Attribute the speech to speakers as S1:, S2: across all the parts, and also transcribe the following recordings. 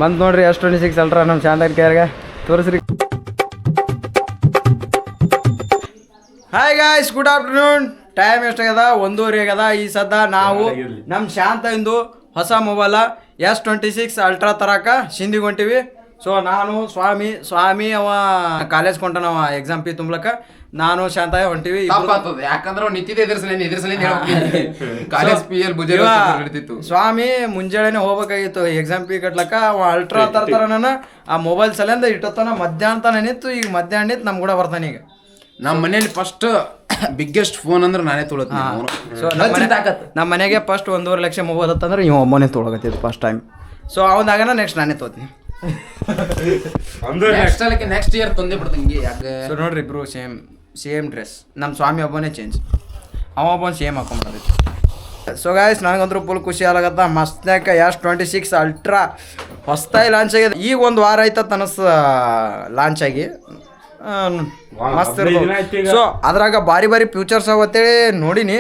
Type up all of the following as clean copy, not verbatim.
S1: ಬಂದು ನೋಡ್ರಿ S26 ultra ನಮ್ಮ ಶಾಂತನ ಕೈಯಾಗ ತೋರಿಸ್ರಿ. Hi guys, good afternoon. Time ಎಷ್ಟಾಗ್ಯದ? 1:30 ಆಗ್ಯದ. ಈ ಸದ್ದ ನಾವು ನಮ್ಮ ಶಾಂತ ಇಂದು ಹೊಸ ಮೊಬೈಲ S26 ಅಲ್ಟ್ರಾ ತರಕ ಸಿಂಧಿಗೆ ಹೊಂಟಿವಿ. ಸೊ ನಾನು ಸ್ವಾಮಿ ಅವ ಕಾಲೇಜ್ ಕೊಂಟನವ ಎಕ್ಸಾಮ್ ಫೀ ತುಂಬಲಕ್ಕ, ನಾನು ಶಾಂತ ಹೊಂಟಿವಿ.
S2: ಯಾಕಂದ್ರೆ
S1: ಸ್ವಾಮಿ ಮುಂಜಾನೆ ಹೋಗ್ಬೇಕಾಗಿತ್ತು ಎಕ್ಸಾಮ್ ಫೀ ಕಟ್ಲಕ್ಕ. ಅವ ಅಲ್ಟ್ರಾ ತರ್ತಾರ ನಾನು ಆ ಮೊಬೈಲ್ ಸಲಿಂದ ಇಟ್ಟತನ ಮಧ್ಯಾಹ್ನ ತನ ನಿಂತು, ಈಗ ಮಧ್ಯಾಹ್ನ ನಿಂತು ನಮ್ ಕೂಡ ಬರ್ತಾನೆ. ಈಗ
S2: ನಮ್ಮ ಮನೇಲಿ ಫಸ್ಟ್ ಬಿಗ್ಗೆಸ್ಟ್ ಫೋನ್ ಅಂದ್ರೆ ನಾನೇ ತೊಗೊಳ್ತೀನಿ.
S1: ಸೊ ನಮ್ಮ ಮನೆಗೆ ಫಸ್ಟ್ 1.5 ಲಕ್ಷ ಮೊಬೈಲ್ ಅಂತಂದ್ರೆ ಇವ್ ಒಬ್ಬನೇ ತೊಗೊಳಕತ್ತಿದ್ದು ಫಸ್ಟ್ ಟೈಮ್. ಸೊ ಅವನಾಗನ ನೆಕ್ಸ್ಟ್ ನಾನೇ ತೊಗೋತೀನಿ.
S2: ನೆಕ್ಸ್ಟ್ ಇಯರ್ ತಂದೆ ಬಿಡ್ತೀನಿ. ಯಾಕೆ?
S1: ಸೊ ನೋಡ್ರಿ ಇಬ್ರು ಸೇಮ್ ಡ್ರೆಸ್. ನಮ್ಮ ಸ್ವಾಮಿ ಒಬ್ಬನೇ ಚೇಂಜ್, ಅವ ಒಬ್ಬನ ಸೇಮ್ ಹಾಕೊಂಡ್ಬಿಡೋದೈತಿ. ಸೊ ಗಾಯ್ಸ್, ನನಗಂತೂ ಫುಲ್ ಖುಷಿ ಆಗತ್ತ. ಮಸ್ತ್ನಾಕ S26 ಅಲ್ಟ್ರಾ ಹೊಸ್ತಾಗಿ ಲಾಂಚ್ ಆಗಿದೆ. ಈಗ 1 ವಾರ ಆಯ್ತತ್ ಅನಸ್ ಲಾಂಚ್ ಆಗಿ. ಮಸ್ತ್ ಇರ್ತದೆ. ಸೊ ಅದ್ರಾಗ ಭಾರಿ ಫ್ಯೂಚರ್ಸ್ ಅವತ್ತೇಳಿ ನೋಡಿನಿ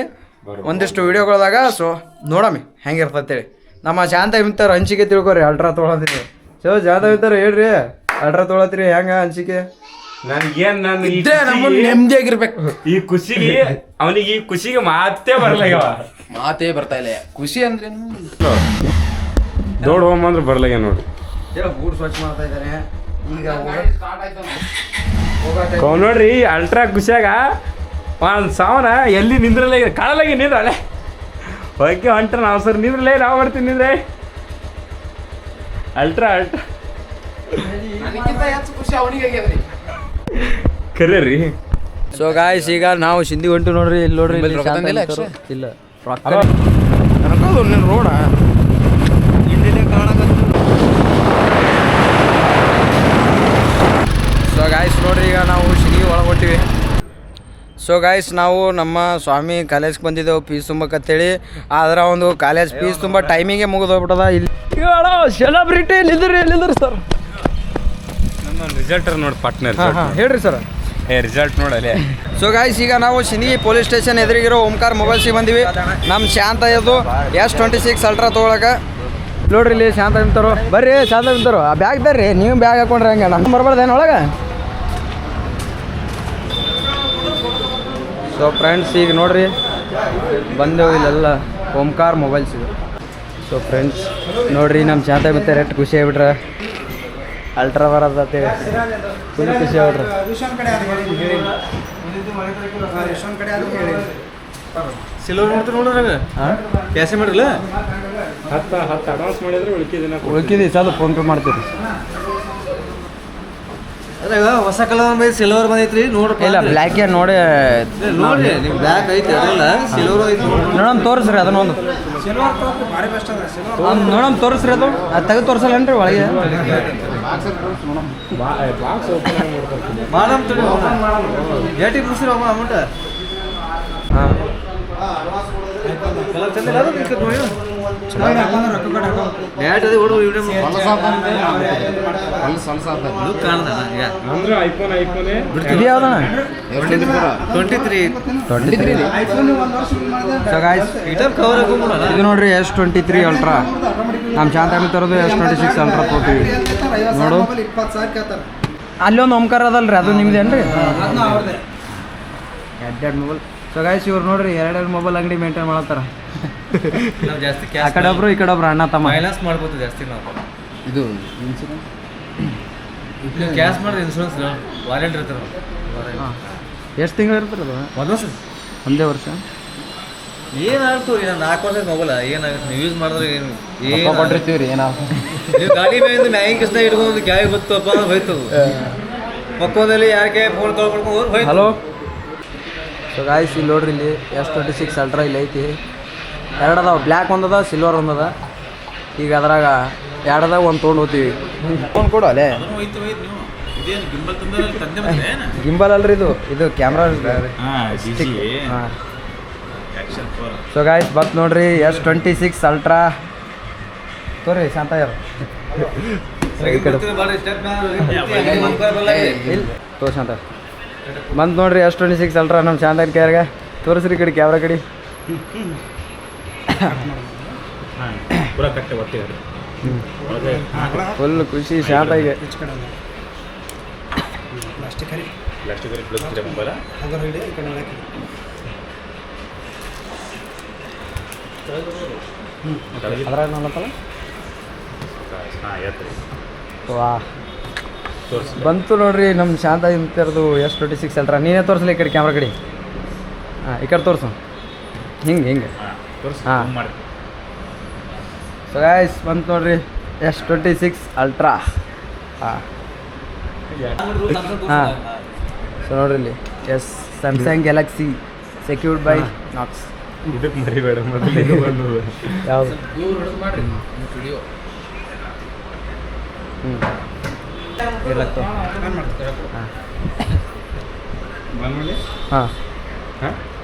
S1: ಒಂದಿಷ್ಟು ವಿಡಿಯೋಗಳದಾಗ. ಸೊ ನೋಡಮ್ಮಿ ಹೆಂಗಿರ್ತೇಳಿ. ನಮ್ಮ ಶಾಂತ ಇಂಥವ್ರು ಹಂಚಿಕೆ ತಿಳ್ಕೊರಿ ಅಲ್ಟ್ರಾ ತೊಗೊಳತ್ತೀರಿ. ಸೊ ಶಾಂತ ಇಂಥವ್ರು ಹೇಳ್ರಿ, ಅಲ್ಟ್ರಾ ತೊಗೊಳತ್ತೀರಿ ಹೆಂಗ ಹಂಚಿಕೆ?
S2: ನೆಮ್ಮದಿಯಾಗಿರ್ಬೇಕು
S3: ಈ ಖುಷಿಗೆ. ಅವನಿಗೆ ಈ ಖುಷಿಗೆ ಮಾತೇ
S2: ಬರ್ತಾ ಇಲ್ಲ. ಖುಷಿ ಅಂದ್ರೆ
S3: ದೊಡ್ಡ ಹೋಮ್ ಅಂದ್ರೆ ಬರ್ಲಾಗ ನೋಡಿ.
S1: ಊರು ಸ್ವಚ್ಛ ಮಾಡ್ತಾ ಇದ್ದಾನೆ ಈಗ.
S3: ನೋಡ್ರಿ ಅಲ್ಟ್ರಾ ಖುಷಿಯಾಗ ಒಂದು ಸಾವನ ಎಲ್ಲಿ ನಿಂದ್ರಲ್ಲ, ಕಾಣಲಾಗಿ ನಿಂದ್ರಲ್ಲ ಹೋಗಿ ಹೊಂಟ್ರ ನಾವು ಸರ್ ನಿಂದ್ರಲ್ಲ, ನಾವು ಬರ್ತೀನಿ ನಿಂದ್ರೆ ಅಲ್ಟ್ರಾ ಕರೆ ರೀ.
S1: ಸೊ ಗಾಯ್ಸ್, ಈಗ ನಾವು ಸಿಂಧಿ ಹೊಂಟು ನೋಡ್ರಿ. ಇಲ್ಲಿ ನೋಡ್ರಿ ಇಲ್ಲ ರೋಡ ಸೊ ಗಾಯ್ಸ್ ನೋಡ್ರಿ, ಈಗ ನಾವು ಸಿಂಧಿ ಒಳಗೆ ಹೊಂಟಿವಿ. ಸೊ ಗಾಯ್ಸ್, ನಾವು ನಮ್ಮ ಸ್ವಾಮಿ ಕಾಲೇಜ್ಗೆ ಬಂದಿದ್ದೆವು ಫೀಸ್ ತುಂಬಕ್ಕಂತೇಳಿ. ಆದ್ರೆ ಒಂದು ಕಾಲೇಜ್ ಫೀಸ್ ತುಂಬ ಟೈಮಿಗೆ ಮುಗಿದೋಗ್ಬಿಟ್ಟದ. ಇಲ್ಲಿ ಸೆಲೆಬ್ರಿಟಿ ಎಲ್ಲಿದ್ರಿ ಸರ್?
S3: ನಮ್ಮ ರಿಸಲ್ಟ್ ನೋಡಿ ಪಾರ್ಟ್ನರ್.
S1: ಹೇಳ್ರಿ ಸರ್.
S3: ರಿಸಲ್ಟ್ ನೋಡಲಿ.
S1: ಸೊ ಗಾಯ್ಸ್, ಈಗ ನಾವು ಸಿಂಧಿ ಪೊಲೀಸ್ ಸ್ಟೇಷನ್ ಎದುರಿಗಿರೋ ಓಂಕಾರ ಮೊಬೈಲ್ಸಿಗೆ ಬಂದಿವಿ. ನಮ್ಮ ಶಾಂತ ಇದು S26 ಅಲ್ಟ್ರಾ ತೊಗೊಳಕ. ನೋಡ್ರಿ ಇಲ್ಲಿ ಶಾಂತ ನಿಂತರು. ಬರ್ರಿ ಶಾಂತ ನಿಂತರು. ಆ ಬ್ಯಾಗ್ ಬರ್ರಿ, ನೀವು ಬ್ಯಾಗ್ ಹಾಕೊಂಡ್ರಿ ಹಂಗೆ ನಮ್ಮ ಬರ್ಬಾರ್ದೇನು ಒಳಗೆ? ಸೊ ಫ್ರೆಂಡ್ಸ್, ಈಗ ನೋಡ್ರಿ ಬಂದೆವು ಇಲ್ಲೆಲ್ಲ ಓಂಕಾರ ಮೊಬೈಲ್ಸ್ ಇದು. ಸೊ ಫ್ರೆಂಡ್ಸ್ ನೋಡ್ರಿ, ನಮ್ಮ ಶಾಂತ ಬಿತ್ತೆ ರೆಟ್ ಖುಷಿ ಆಗ್ಬಿಟ್ರೆ ಅಲ್ಟ್ರಾ ಬರೋದಂತೇಳಿ ಫುಲ್ ಖುಷಿ ಆಗ್ಬಿಟ್ರೆ.
S3: ಸಿಲ್ವರ್ ಮಾಡ್ತೀವಿ ನೋಡ್ರಿ. ಕ್ಯಾಶೆ ಮಾಡಿರಲ್ಲ, 10 ಅಡ್ವಾನ್ಸ್ ಮಾಡಿದ್ರೆ
S1: ಉಳ್ಕಿದಿ ಸಾಲ ಫೋನ್ ಪೇ ಮಾಡ್ತೀವಿ.
S4: ಅದಾಗ ಹೊಸ ಕಲರ್ ಸಿಲ್ವರ್ ಬಂದೈತ್ರಿ ನೋಡ್ರಿ.
S1: ಇಲ್ಲ ಬ್ಲ್ಯಾಕ್ ಏನು ನೋಡಿ
S4: ನೋಡ್ರಿ, ನೀವು ಬ್ಲ್ಯಾಕ್ ಐತಿ ಅದಲ್ಲ ಸಿಲ್ವರ್ ಐತಿ.
S1: ನೋಡಮ್ ತೋರಿಸ್ರಿ ಅದನ್ನೊಂದು. ನೋಡಮ್ ತೋರಿಸ್ರಿ ಅದು ತೆಗೆದು ತೋರಿಸಲ್ಲನ್ರಿ ಒಳಗೆ.
S4: ಮಾಡಮ್ ತಡಿ, ಓಪನ್ ಮಾಡಮ್. ಏಟಿ ಬಿಡ್ಸಿರಿ ಅಮೌಂಟ್.
S1: ಹಾಂ
S4: ಕಲರ್ ಚಂದಿಲ್ಲ ಅದು ನೋಡಿ. ಡ್ಯಾಟ್ ಅದೇ ಓಡು ವಿಡಿಯೋ ಲುಕ್ ಕಾಣದ ಈಗ
S3: ಅಂದ್ರೆ ಐಫೋನ್
S1: ಇದು ಯಾವ್ದಣ್ಣ?
S4: 23.
S1: ಸೊ ಗಾಯ್ಸ್,
S4: ಕವರ್ ಹಾಕೊಂಡ್ಬಿಡಲ್ಲ.
S1: ಇದು ನೋಡ್ರಿ S23 ಅಲ್ಟ್ರಾ. ನಮ್ಮ ಶಾಂತ ತರೋದು S26 ಅಲ್ಟ್ರಾ ತೊಗೊತೀವಿ ನೋಡು. ಅಲ್ಲೊಂದು ಓಂಕಾರ ಅದಲ್ರಿ, ಅದು ನಿಮ್ದೇನ್ರಿ? ಎರಡು ಮೊಬೈಲ್. ಸೊ ಗಾಯ್ಸ್, ಇವ್ರು ನೋಡ್ರಿ 2 ಮೊಬೈಲ್ ಅಂಗಡಿ ಮೇಂಟೈನ್ ಮಾಡತ್ತಾರ.
S4: ನಾವು ಜಾಸ್ತಿ
S1: ಆ ಕಡೆ ಒಬ್ರು ಈ ಕಡೆ ಒಬ್ರು ಅಣ್ಣ ತಮ್ಮ.
S4: ಫೈನಾನ್ಸ್ ಮಾಡ್ಬೋದು ಜಾಸ್ತಿ ನಾವು.
S2: ಇದು
S4: ನೀವು ಕ್ಯಾಶ್ ಮಾಡಿದ್ರೆ ಇನ್ಶೂರೆನ್ಸ್ ವಾರಂಟಿ ಇರ್ತಾರೆ.
S1: ಎಷ್ಟು ತಿಂಗಳು ಇರ್ತಾರೆ ಅದು? ಒಂದೇ ವರ್ಷ.
S4: ಏನಾಗ್ತು? 4 ವರ್ಷದ ಮೊಬೈಲ್ ಏನಾಗುತ್ತೆ? ನೀವು ಯೂಸ್ ಮಾಡಿದ್ರೆ ಏನು
S2: ಕೊಟ್ಟಿರ್ತೀವಿ ರೀ.
S4: ನೀವು ಗಾಡಿ ಮೇಲೆ ಮ್ಯಾಗಿಂಗ್ ಕಷ್ಟ ಇಟ್ಕೊಂಡು ಕ್ಯಾಯ್ ಗೊತ್ತಪ್ಪ ಅಂದ್ರೆ ಹೋಯ್ತು. ಮಕ್ಕಳಲ್ಲಿ ಯಾರಿಗೆ ಫೋನ್ ಕಾಲ್ ಮಾಡ್ಕೊಂಡು ಹೋಯ್ತು.
S1: ಹಲೋ. ಸೊ ಗಾಯ್ಸ್, ಇಲ್ಲಿ ನೋಡ್ರಿ, ಇಲ್ಲಿ S26 ಅಲ್ಟ್ರಾ ಇಲ್ಲಿ ಐತಿ. 2 ಅದಾವ, ಬ್ಲ್ಯಾಕ್ ಒಂದದ, ಸಿಲ್ವರ್ ಒಂದದ. ಈಗ ಅದ್ರಾಗ 2 ಅದಾವ, ಒಂದು ತೊಗೊಂಡು ಹೋಗ್ತೀವಿ. ಫೋನ್ ಕೊಡು ಅಲ್ಲೇ. ಗಿಂಬಲ್ ಅಲ್ರಿ, ಇದು ಕ್ಯಾಮ್ರಾ. ಹಾಂ. ಸೊ ಗಾಯ್ಸ್, ಬತ್ ನೋಡ್ರಿ S26 ಅಲ್ಟ್ರಾ ತೋರಿ ಶಾಂತ ಯಾರು ತೋ ಶಾಂತ ಬಂದು ನೋಡ್ರಿ S26 ಅಲ್ಟ್ರಾ ನಮ್ಮ ಶಾಂತನ ಕೈಯಾಗ ತೋರಿಸ್ರಿ. ಕಡೆ ಕ್ಯಾಮ್ರಾ ಕಡೆ ಫುಲ್ ಖುಷಿ ಶಾಂತಾಗಿ. ವಾ ಬಂತು ನೋಡ್ರಿ ನಮ್ಮ ಶಾಂತ ಇಂಥರದು S26 ಅಲ್ಟ್ರಾ. ನೀನೇ ತೋರಿಸಲಿ ಈ ಕಡೆ ಕ್ಯಾಮ್ರಾ ಕಡೆ. ಹಾಂ ಈ ಕಡೆ ತೋರಿಸು. ಹಿಂಗೆ ಹಾಂ. ಸೊ ಗಾಯ್ಸ್ ಬಂತು ನೋಡ್ರಿ S26 ಅಲ್ಟ್ರಾ. ಹಾಂ ಹಾಂ. ಸೊ ನೋಡ್ರಿ ಇಲ್ಲಿ Samsung Galaxy secured by Knox.
S3: ಇದಕ್ಕೆ ಮರಿಬೇಡ ಮೊದಲು ಇದು ಬಂದದ್ದು.
S1: ಯಾವುದು? ಇರ್ಲಕ್ಕ. ಹಾಂ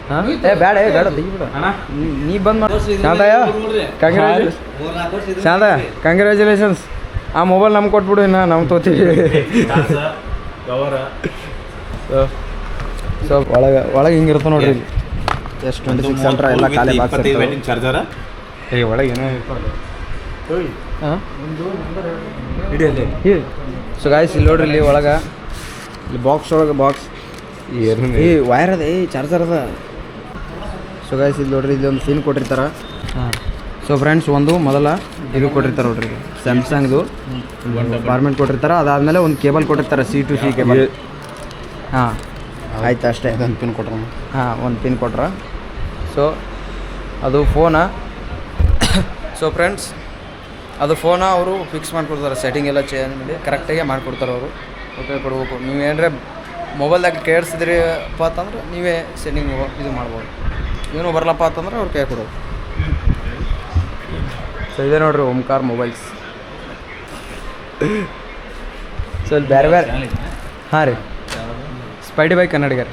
S1: ಹಾಂ ಏ ಬೇಡ ತೆಗಿಬಿಡು. ನೀ ಬಂದು ಮಾಡಿ ಶಾಂತಯ್ಯ. ಶಾಂತ ಕಂಗ್ರ್ಯಾಚುಲೇಷನ್ಸ್. ಆ ಮೊಬೈಲ್ ನಮ್ಗೆ ಕೊಟ್ಬಿಡು, ಇನ್ನು ನಾವು ತೋತೀವಿ. ಸೊ ಒಳಗೆ ಹಿಂಗಿರ್ತ ನೋಡ್ರಿ ಇಲ್ಲಿ. S26 ಅಲ್ಟ್ರಾ ಎಲ್ಲ ಖಾಲಿ ಬಾಕ್ಸ್
S2: ಚಾರ್ಜರ
S3: ಒಳಗೆ ಏನೋ
S1: ಹಾಂ ಸೊ ಗಾಯ್ಸ್ ಇಲ್ಲಿ ನೋಡ್ರಿ ಇಲ್ಲಿ ಒಳಗೆ ಇಲ್ಲಿ ಬಾಕ್ಸ್ ಒಳಗೆ ಬಾಕ್ಸ್ ಏ ವೈರ್ ಅದ, ಚಾರ್ಜರ್ ಅದ. ಸೊ ಗಾಯ್ಸ್ ಇಲ್ಲಿ ನೋಡ್ರಿ ಇಲ್ಲಿ ಒಂದು ಪಿನ್ ಕೊಟ್ಟಿರ್ತಾರೆ. ಹಾಂ ಸೊ ಫ್ರೆಂಡ್ಸ್ ಒಂದು ಮೊದಲ ಇದು ಕೊಟ್ಟಿರ್ತಾರೆ ನೋಡ್ರಿ, ಸ್ಯಾಮ್ಸಂಗ್ದು ಫಾರ್ಮೆಟ್ ಕೊಟ್ಟಿರ್ತಾರೆ. ಅದಾದಮೇಲೆ ಒಂದು ಕೇಬಲ್ ಕೊಟ್ಟಿರ್ತಾರೆ, C to C ಕೇಬಲ್. ಹಾಂ ಆಯ್ತು ಅಷ್ಟೇ.
S2: ಒಂದು ಪಿನ್ ಕೊಟ್ರ.
S1: ಹಾಂ ಒಂದು ಪಿನ್ ಕೊಟ್ರ. ಸೊ ಅದು ಫೋನ. ಸೊ ಫ್ರೆಂಡ್ಸ್ ಅದು ಫೋನ ಅವರು ಫಿಕ್ಸ್ ಮಾಡಿಕೊಡ್ತಾರೆ, ಸೆಟ್ಟಿಂಗ್ ಎಲ್ಲ ಚೇಂಜ್ ಮಾಡಿ ಕರೆಕ್ಟಾಗೆ ಮಾಡಿಕೊಡ್ತಾರೆ ಅವರು. ಓಕೆ ಕೊಡ್ಬೇಕು. ನೀವು ಏನರ ಮೊಬೈಲ್ದಾಗ ಕೇಳಿಸಿದ್ರಿಪ್ಪ ಅಂತಂದ್ರೆ ನೀವೇ ಸೆಟ್ಟಿಂಗ್ ಇದು ಮಾಡ್ಬೋದು. ಏನೂ ಬರಲಪ್ಪ ಅಂತಂದ್ರೆ ಅವ್ರು ಕೈ ಕೊಡೋದು. ಸೊ ಇದೆ ನೋಡ್ರಿ ಓಂಕಾರ್ ಮೊಬೈಲ್ಸ್. ಸೊ ಇಲ್ಲಿ ಬೇರೆ ಹಾಂ ರೀ ಸ್ಪೈಡಿ ಬೈ ಕನ್ನಡಿಗರ್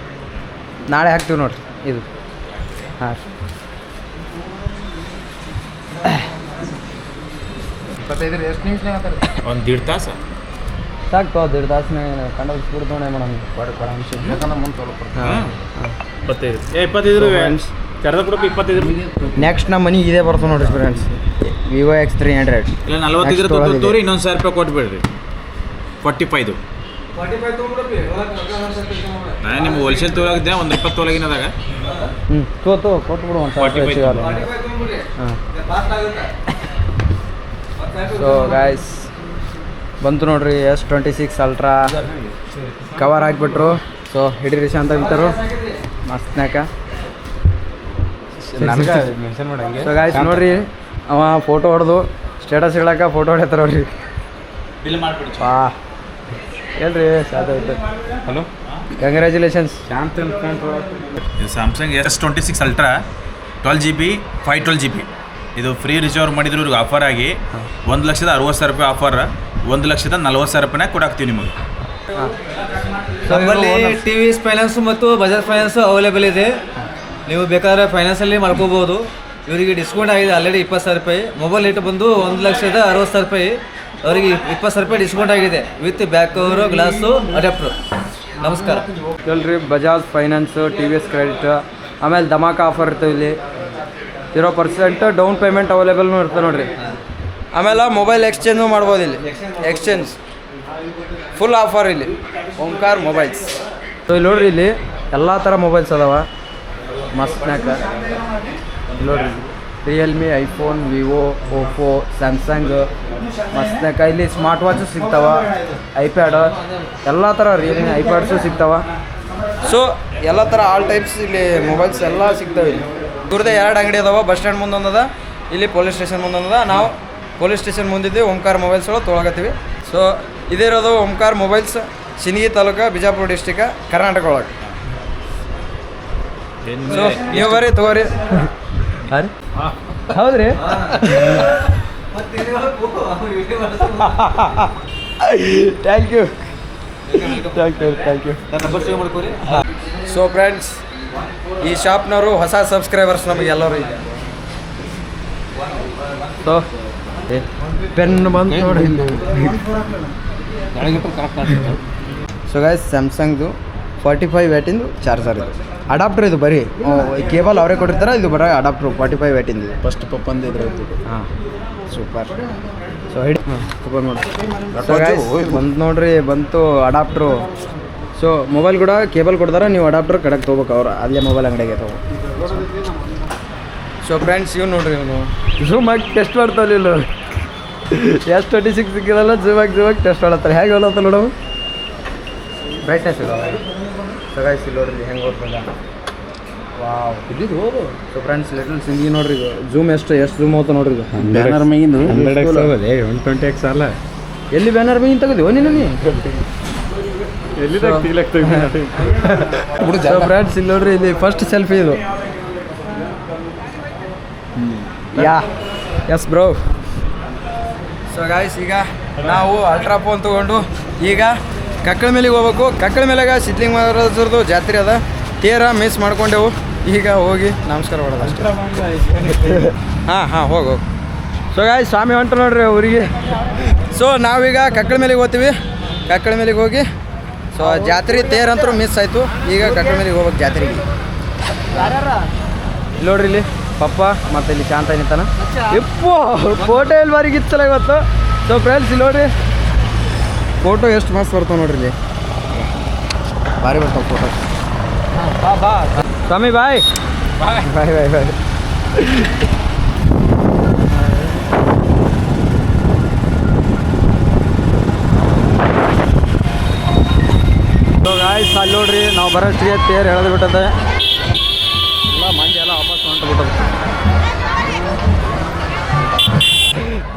S1: ನಾಳೆ ಹಾಕ್ತೀವಿ ನೋಡ್ರಿ ಇದು. ಹಾಂ ರೀ 25 ಎಷ್ಟು ನಿಮಿಷನಾಗ ಆಗ್ತಾರೆ?
S2: ಒಂದು 1.5 ತಾಸು
S1: ಸಾಕು 1.5 ತಾಸನಾಗ ಕಂಡು ಬಿಡ್ತು ನೋಡಿ ಮೇಡಮ್. ನೆಕ್ಸ್ಟ್ ನಮ್ಮ ಮನೆಗೆ ಇದೇ ಬರ್ತದೆ ನೋಡಿರಿ ಫ್ರೆಂಡ್ಸ್, Vivo X300.
S2: ಇಲ್ಲ 45 ತೋರಿ ಇನ್ನೊಂದು 1000 ರೂಪಾಯಿ ಕೊಟ್ಬಿಡ್ರಿ. 45 ನಾನು ನಿಮ್ಗೆ ಹೋಲ್ಸೇಲ್ ತೋಲಾಗಿದ್ದೆ, ಒಂದು 20 ತೋಲಾಗಿನದಾಗ.
S1: ಕೊಟ್ಬಿಡು ಒಂದು 45. ಹಾಂ ಸೊ ಗಾಯ್ಸ್ ಬಂತು ನೋಡ್ರಿ S26 ಅಲ್ಟ್ರಾ ಕವರ್ ಹಾಕ್ಬಿಟ್ರು. ಸೊ ಹಿಡೀರಿ ಶಾಂತ ಅಂತಾರು ಮಸ್ತ್ನಾಕ.
S3: ಮೆನ್ಷನ್ ಮಾಡಂಗೆ.
S1: ಸೊ ಗಾಯ್ಸ್ ನೋಡ್ರಿ ಅವ ಫೋಟೋ ಹೊಡೆದು ಸ್ಟೇಟಸ್ ಇಡಕ್ಕೆ ಫೋಟೋ ಹೊಡ್ಯಾರ ನೋಡ್ರಿ. ವಾ ಹೇಳ್ರಿ ಶಾಂತ ಆಯ್ತು.
S3: Hello
S1: congratulations.
S3: ಶಾಂತ
S2: ಇದು Samsung S26 ultra 12GB 512GB. ಇದು ಫ್ರೀ ರಿಚಾರ್ಜ್ ಮಾಡಿದ್ರು ಇವ್ರಿಗೆ ಆಫರ್ ಆಗಿ 1,60,000 ರೂಪಾಯಿ ಆಫರ್, 1,40,40,000 ರೂಪಾಯಿನಾಗ ಕೊಡಾಕ್ತೀವಿ ನಿಮಗೆ.
S4: ನಮ್ಮಲ್ಲಿ TVS ಫೈನಾನ್ಸು ಮತ್ತು ಬಜಾಜ್ ಫೈನಾನ್ಸು ಅವೈಲೇಬಲ್ ಇದೆ. ನೀವು ಬೇಕಾದ್ರೆ ಫೈನಾನ್ಸಲ್ಲಿ ಮಾಡ್ಕೋಬೋದು. ಇವರಿಗೆ ಡಿಸ್ಕೌಂಟ್ ಆಗಿದೆ ಆಲ್ರೆಡಿ 20,000 ರೂಪಾಯಿ. ಮೊಬೈಲ್ ರೇಟ್ ಬಂದು 1,60,000 ರೂಪಾಯಿ. ಅವರಿಗೆ 20,000 ರೂಪಾಯಿ ಡಿಸ್ಕೌಂಟ್ ಆಗಿದೆ with back cover, glass, adapter. ನಮಸ್ಕಾರ.
S1: ಹೇಳ್ರಿ ಬಜಾಜ್ ಫೈನಾನ್ಸು, TVS ಕ್ರೆಡಿಟ್, ಆಮೇಲೆ ಧಮಾಕ ಆಫರ್ ಇರ್ತವೆ ಇಲ್ಲಿ. 0% ಡೌನ್ ಪೇಮೆಂಟ್ ಅವೈಲೇಬಲ್ನೂ ಇರ್ತದೆ ನೋಡಿರಿ. ಆಮೇಲೆ ಮೊಬೈಲ್ ಎಕ್ಸ್ಚೇಂಜು ಮಾಡ್ಬೋದು ಇಲ್ಲಿ. ಎಕ್ಸ್ಚೇಂಜ್ ಫುಲ್ ಆಫರ್ ಇಲ್ಲಿ ಓಂಕಾರ್ ಮೊಬೈಲ್ಸ್. ಸೊ ಇಲ್ಲಿ ನೋಡ್ರಿ ಇಲ್ಲಿ ಎಲ್ಲ ಥರ ಮೊಬೈಲ್ಸ್ ಅದಾವ ಮಸ್ತ್ನಾಕ. ನೋಡ್ರಿ Realme, iPhone, Vivo, Oppo, Samsung ಮಸ್ತ್ನಾಕ. ಇಲ್ಲಿ ಸ್ಮಾರ್ಟ್ ವಾಚು ಸಿಗ್ತಾವ, ಐಪ್ಯಾಡ್ ಎಲ್ಲ ಥರ ರಿಯಲ್ಮಿ ಐಪ್ಯಾಡ್ಸು ಸಿಗ್ತಾವ. ಸೊ ಎಲ್ಲ ಥರ ಆಲ್ ಟೈಪ್ಸ್ ಇಲ್ಲಿ ಮೊಬೈಲ್ಸ್ ಎಲ್ಲ ಸಿಗ್ತಾವೆ ಇಲ್ಲಿ. ಇವ್ರದ್ದೇ 2 ಅಂಗಡಿ ಅದಾವ. ಬಸ್ ಸ್ಟ್ಯಾಂಡ್ ಮುಂದೊಂದದ, ಇಲ್ಲಿ ಪೊಲೀಸ್ ಸ್ಟೇಷನ್ ಮುಂದೊಂದದ. ನಾವು ಪೊಲೀಸ್ ಸ್ಟೇಷನ್ ಮುಂದಿದ್ದೀವಿ, ಓಂಕಾರ್ ಮೊಬೈಲ್ಸ್ ಒಳಗೆ ತೊಗೊಳಕತ್ತೀವಿ. ಸೊ ಇದೇ ಇರೋದು ಓಂಕಾರ್ ಮೊಬೈಲ್ಸ್, ಸಿಂದಗಿ ತಾಲೂಕು, ಬಿಜಾಪುರ ಡಿಸ್ಟಿಕ್, ಕರ್ನಾಟಕ ಒಳಗೆ. ಸೊ ನೀವು ಬರ್ರಿ ತಗೋರಿ. ಹಾಂ ರೀ ಹೌದ್ರಿ. Thank you. ಸೊ ಫ್ರೆಂಡ್ಸ್ ಈ ಶಾಪ್ನವರು ಹೊಸ ಸಬ್ಸ್ಕ್ರೈಬರ್ಸ್ ನಮಗೆ ಎಲ್ಲರೂ ಇದೆ. ಸೊ ಪೆನ್ ಬಂದು ನೋಡಿ. ಸೊ ಗಾಯ್ಸ್ ಸ್ಯಾಮ್ಸಂಗ್ದು 45 ವ್ಯಾಟಿಂದು ಚಾರ್ಜರ್ ಇದು. ಅಡಾಪ್ಟರ್ ಇದು ಬರೀ ಕೇಬಲ್ ಅವರೇ ಕೊಟ್ಟಿರ್ತಾರೆ. ಇದು ಬರೀ ಅಡಾಪ್ಟ್ರು 45 ವ್ಯಾಟಿಂದು ಇದು.
S2: ಫಸ್ಟ್ ಪಪ್ಪಂದು ಇದ್ರೆ
S1: ಹಾಂ ಸೂಪರ್. ಸೊ ಹಿಡಿ ತಗೊಂಡು ನೋಡಿ ಸೊ ಗೈಸ್ ಬಂತು ನೋಡ್ರಿ, ಬಂತು ಅಡಾಪ್ಟ್ರು. ಸೊ ಮೊಬೈಲ್ ಕೂಡ ಕೇಬಲ್ ಕೊಡ್ತಾರೆ, ನೀವು ಅಡಾಪ್ಟರ್ ಕಡೆಗೆ ತೊಗೋಬೇಕು ಅವ್ರು ಅಲ್ಲೇ ಮೊಬೈಲ್ ಅಂಗಡಿಗೆ ತಗೋ. ಸೊ ಫ್ರೆಂಡ್ಸ್ ಇವ್ನು ನೋಡ್ರಿ, ಇವನು ಝೂಮ್ ಆಗಿ ಟೆಸ್ಟ್ ಮಾಡ್ತಾವಲ್ಲ ಇಲ್ಲ S26 ಸಿಕ್ಕಿರಲ್ಲ, ಝೂಮ್ ಆಗಿ ಟೆಸ್ಟ್ ಮಾಡತ್ತಾರೆ. ಹೇಗೆ ಹೋಲತ್ತ ನೋಡವು ಬ್ರೈಟ್ನೆಸ್ ಇದಾವೆ. ಸೊ ಗೈಸ್ ಇಲ್ಲಿ ನೋಡ್ರಿ ಹೆಂಗೆ ಓದ್ತದ. ವಾವ್ ಇದ್ದಿದ್ದು ಹೋದು. ಸೊ ಫ್ರೆಂಡ್ಸ್ ಲಿಟಲ್ ಸಿಂಗಿ ನೋಡ್ರಿ, ಇದು ಝೂಮ್ ಎಷ್ಟು ಝೂಮ್ ಹೋಗ್ತಾ ನೋಡ್ರಿ ಇದು.
S3: 120x ಅಲ್ಲ,
S1: ಎಲ್ಲಿ ಬ್ಯಾನರ್ ಮೀನ್ ತೆಗೆದು ನೀನು ನೀ ಫ್ರೆಂಡ್ಸ್ ಇಲ್ಲಿ ನೋಡ್ರಿ, ಇಲ್ಲಿ ಫಸ್ಟ್ ಸೆಲ್ಫಿ ಇದು. Yeah yes bro. So guys ಈಗ ನಾವು ಅಲ್ಟ್ರಾ ಫೋನ್ ತೊಗೊಂಡು ಈಗ ಕಕ್ಕಳ ಮೇಲಿಗೆ ಹೋಗ್ಬೇಕು. ಕಕ್ಕಳ ಮೇಲೆಗ ಸಿದ್ಲಿಂಗ ಮಹಾರಾಜರದು ಜಾತ್ರೆ ಅದ, ತೇರ ಮಿಸ್ ಮಾಡ್ಕೊಂಡೆವು. ಈಗ ಹೋಗಿ ನಮಸ್ಕಾರ ಮಾಡೋದು ಅಷ್ಟೇ. ಹಾಂ ಹೋಗು. ಸೊ ಗಾಯ್ಸ್ ಸ್ವಾಮಿ ಹೊಂಟ ನೋಡ್ರಿ ಊರಿಗೆ. ಸೊ ನಾವೀಗ ಕಕ್ಕಳ ಮೇಲಿಗೆ ಹೋಗ್ತೀವಿ. ಕಕ್ಕಳ ಮೇಲಿಗೆ ಹೋಗಿ ಸೊ ಜಾತ್ರೆ ತೇರಂತರೂ ಮಿಸ್ ಆಯಿತು. ಈಗ ಕಕ್ಕಳ ಮೇಲಿಗೆ ಹೋಗ್ಬೇಕು ಜಾತ್ರೆಗೆ. ಇಲ್ಲಿ ನೋಡ್ರಿ, ಇಲ್ಲಿ ಪಪ್ಪ ಮತ್ತು ಇಲ್ಲಿ ಶಾಂತ ನಿಂತಾನ. ಇಪ್ಪು ಫೋಟೋ ಎಲ್ಲಿ ಬಾರಿಗೆ ಇತ್ತಲ್ಲ ಇವತ್ತು. ಸೊ ಫ್ರೆಂಡ್ಸ್ ಇಲ್ಲಿ ನೋಡ್ರಿ, ಫೋಟೋ ಎಷ್ಟು ಮಸ್ತ್ ಬರ್ತಾವೆ ನೋಡ್ರಿ, ಇಲ್ಲಿ ಭಾರಿ ಬರ್ತಾವೆ ಫೋಟೋ. ಸ್ವಾಮಿ ಬಾಯ್ ಬಾಯ್ ಬಾಯ್ ಬಾಯ್ ಬಾಯ್. ಸೊ ಗಾಯ್ಸ್ ಅಲ್ಲಿ ನೋಡ್ರಿ, ನಾವು ಬರೋಷ್ಟಿಗೆ ತೇರು ಎಳೆದು ಬಿಟ್ಟದೆ. ಎಲ್ಲ ಮಂದಿ ಎಲ್ಲ ವಾಪಸ್ ಹೊಂಟು ಬಿಟ್ಟದೆ.